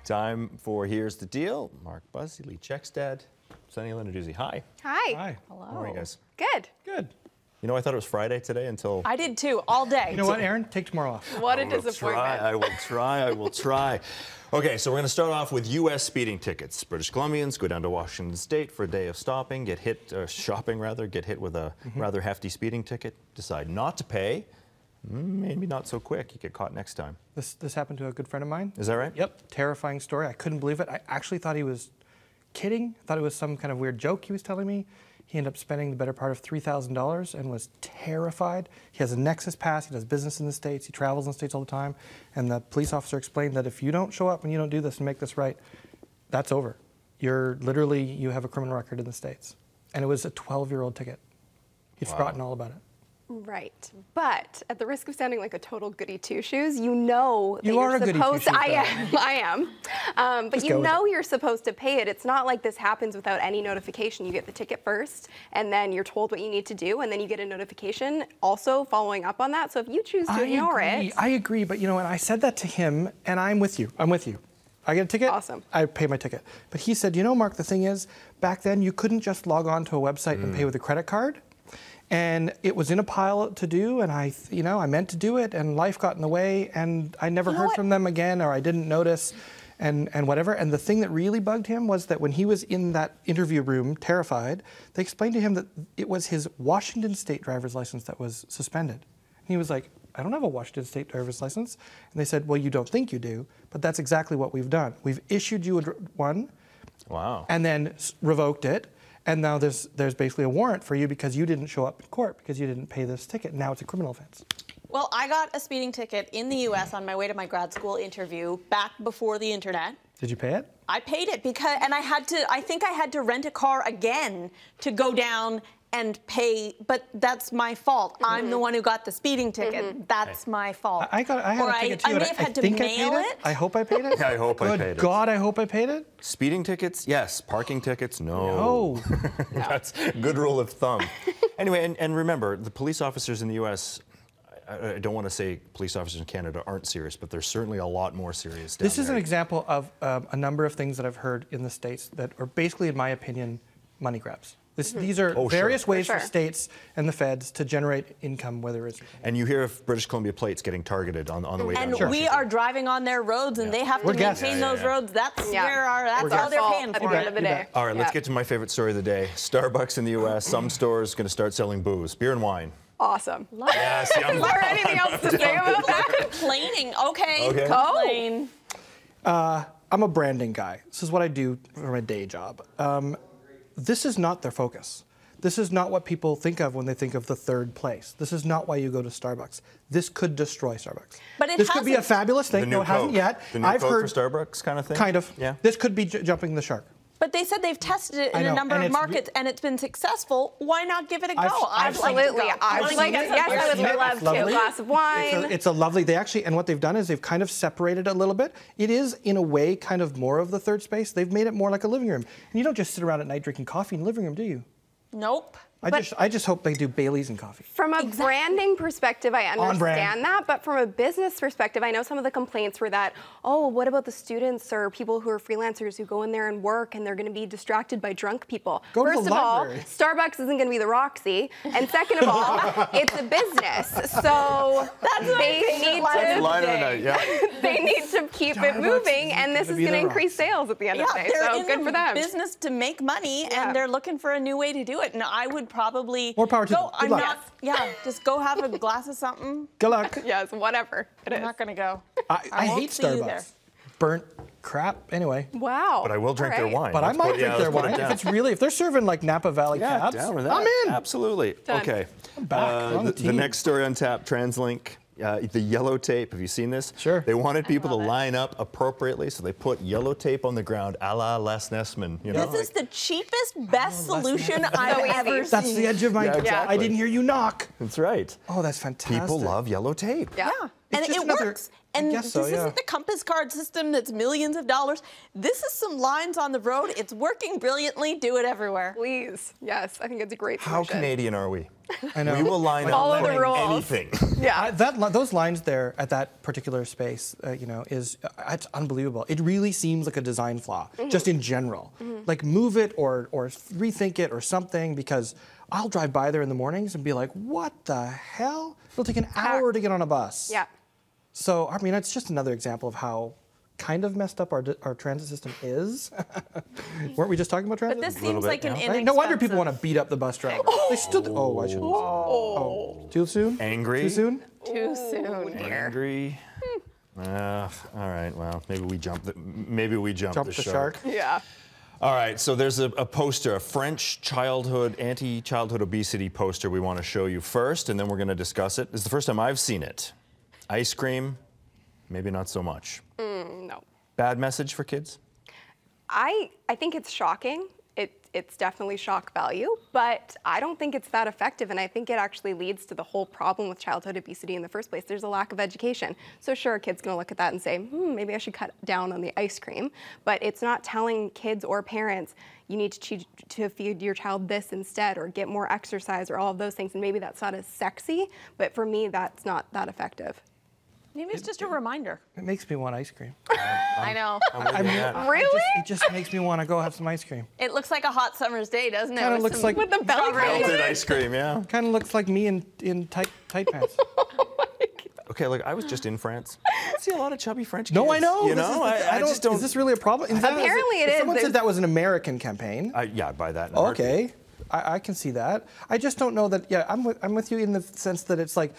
Time for Here's the Deal. Mark Buzzy, Lee Checkstad, Sunny Lenarduzzi. Hi. Hi. Hi. Hello. How are you guys? Good. Good. You know, I thought it was Friday today until... I did too, all day. You know what, Aaron? Take tomorrow off. What a disappointment. I will try. Okay, so we're going to start off with U.S. speeding tickets. British Columbians go down to Washington State for a day of stopping, get hit, shopping rather, get hit with a rather hefty speeding ticket, decide not to pay. Maybe not so quick. You get caught next time. This happened to a good friend of mine. Is that right? Yep. Terrifying story. I couldn't believe it. I actually thought he was kidding. I thought it was some kind of weird joke he was telling me. He ended up spending the better part of $3,000 and was terrified. He has a Nexus pass. He does business in the States. He travels in the States all the time. And the police officer explained that if you don't show up and you don't do this and make this right, that's over. You have a criminal record in the States. And it was a 12-year-old ticket. He'd forgotten all about it. Right, but at the risk of sounding like a total goody two-shoes, you know that you're supposed. a goody two-shoes. I am. But you know you're supposed to pay it. It's not like this happens without any notification. You get the ticket first, and then you're told what you need to do, and then you get a notification also following up on that. So if you choose to ignore it, I agree. But you know, and I said that to him, and I'm with you. I'm with you. I get a ticket. Awesome. I pay my ticket. But he said, you know, Mark, the thing is, back then you couldn't just log on to a website and pay with a credit card. And it was in a pile to do, and I meant to do it, and life got in the way, and I never heard from them again, or I didn't notice, and whatever. And the thing that really bugged him was that when he was in that interview room, terrified, they explained to him that it was his Washington State driver's license that was suspended. And he was like, I don't have a Washington State driver's license. And they said, well, you don't think you do, but that's exactly what we've done. We've issued you one, and then revoked it. And now there's basically a warrant for you because you didn't show up in court because you didn't pay this ticket. Now it's a criminal offense. Well, I got a speeding ticket in the U.S. on my way to my grad school interview back before the internet. Did you pay it? I paid it and I think I had to rent a car again to go down and pay, but that's my fault. I'm the one who got the speeding ticket. That's my fault. I had a ticket too. I may have had to mail it. I hope I paid it. Yeah, I hope I paid it. Good God, I hope I paid it. Speeding tickets, yes. Parking tickets, no. That's a good rule of thumb. Anyway, and remember, the police officers in the U.S., I don't want to say police officers in Canada aren't serious, but they're certainly a lot more serious down This is there. an example of a number of things that I've heard in the States that are basically, in my opinion, money grabs. These are various ways for states and the feds to generate income, whether it's... And you hear of British Columbia plates getting targeted on the way down. And we are driving on their roads, and they have to maintain those roads. That's all they're paying for at the end of the day. All right, let's get to my favorite story of the day. Starbucks in the U.S., some stores going to start selling booze, beer and wine. Awesome. Yes, Is there anything else to say about that? Complaining. Okay. Complain. I'm a branding guy. This is what I do for my day job. This is not their focus. This is not what people think of when they think of the third place. This is not why you go to Starbucks. This could destroy Starbucks. But it this could be a fabulous thing. No, it hasn't yet. The new Coke for Starbucks kind of thing? Kind of. Yeah. This could be jumping the shark. But they said they've tested it in a number of markets, and it's been successful. Why not give it a go? Absolutely. I would love to. A glass of wine. It's a lovely, and what they've done is they've kind of separated it a little bit. It is, in a way, kind of more of the third space. They've made it more like a living room. And you don't just sit around at night drinking coffee in the living room, do you? Nope. I just hope they do Baileys and coffee. From a branding perspective, I understand that, but from a business perspective, I know some of the complaints were that, oh, what about the students or people who are freelancers who go in there and work and they're going to be distracted by drunk people? First of all, Starbucks isn't going to be the Roxy, and second of all, it's a business, so they need to keep it moving, and this is going to increase sales at the end of the day. So good for them. Business to make money, and they're looking for a new way to do it, and I would probably more power to them. I'm not. Yeah, just go have a glass of something. Good luck. Yes, whatever. I'm not gonna go. I hate Starbucks. Burnt crap. Anyway. Wow. But I will drink their wine. But I might drink their wine if they're serving like Napa Valley cabs. Down with that. I'm in. Absolutely. Done. Okay. I'm back. The next story on tap, TransLink. The yellow tape, have you seen this? Sure. They wanted people to line up appropriately, so they put yellow tape on the ground, a la Les Nessman. You know? This is the cheapest, best solution I've ever seen. That's the edge of my... I didn't hear you knock. That's right. Oh, that's fantastic. People love yellow tape. Yeah. And it works. And this isn't the Compass card system that's millions of dollars. This is some lines on the road. It's working brilliantly. Do it everywhere. Please. Yes, I think it's a great solution. How Canadian are we? I know. We will line up the rules. anything. Yeah. Those lines there at that particular space, it's unbelievable. It really seems like a design flaw, just in general. Like move it or rethink it or something, because I'll drive by there in the mornings and be like, what the hell? It'll take an hour to get on a bus. Yeah. So, I mean, it's just another example of how kind of messed up our transit system is. Weren't we just talking about transit? But this seems like an inexpensive... No wonder people want to beat up the bus driver. They stood... Oh, I shouldn't say that. Oh. Too soon? Angry? Too soon? Too soon here. Angry. All right, well, maybe we jumped the shark. Yeah. All right, so there's a poster, a French anti-childhood obesity poster we want to show you first, and then we're going to discuss it. It's the first time I've seen it. Ice cream, maybe not so much. No. Bad message for kids? I think it's shocking. It's definitely shock value, but I don't think it's that effective, and I think it actually leads to the whole problem with childhood obesity in the first place. There's a lack of education. So sure, a kid's gonna look at that and say, maybe I should cut down on the ice cream, but it's not telling kids or parents, you need to feed your child this instead, or get more exercise, or all of those things, and maybe that's not as sexy, but for me, that's not that effective. Maybe it's just a reminder. It makes me want ice cream. I know. Really? It just makes me want to go have some ice cream. It looks like a hot summer's day, doesn't it? Kind of looks like with the belly Melted ice cream, yeah. Kind of looks like me in tight pants. Okay, look, I was just in France. I see a lot of chubby French kids. No, I know. You know, I just don't. Is this really a problem? Apparently it is. Someone said that was an American campaign. Yeah, by that. Okay, I can see that. I just don't know that. Yeah, I'm with you in the sense that it's like,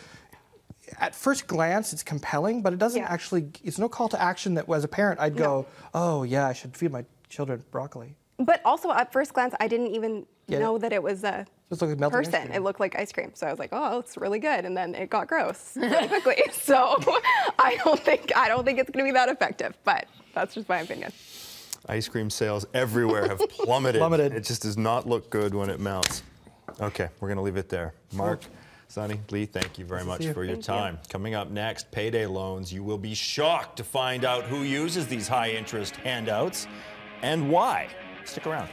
at first glance, it's compelling, but it doesn't actually. It's no call to action that, as a parent, I'd go, oh yeah, I should feed my children broccoli. But also, at first glance, I didn't even know that it was a person. It looked like ice cream. So I was like, oh, it's really good. And then it got gross really quickly. So I don't think it's going to be that effective. But that's just my opinion. Ice cream sales everywhere have plummeted. It just does not look good when it melts. Okay, we're going to leave it there. Mark, Sonny, Lee, thank you very much for your time. Coming up next, payday loans. You will be shocked to find out who uses these high-interest handouts and why. Stick around.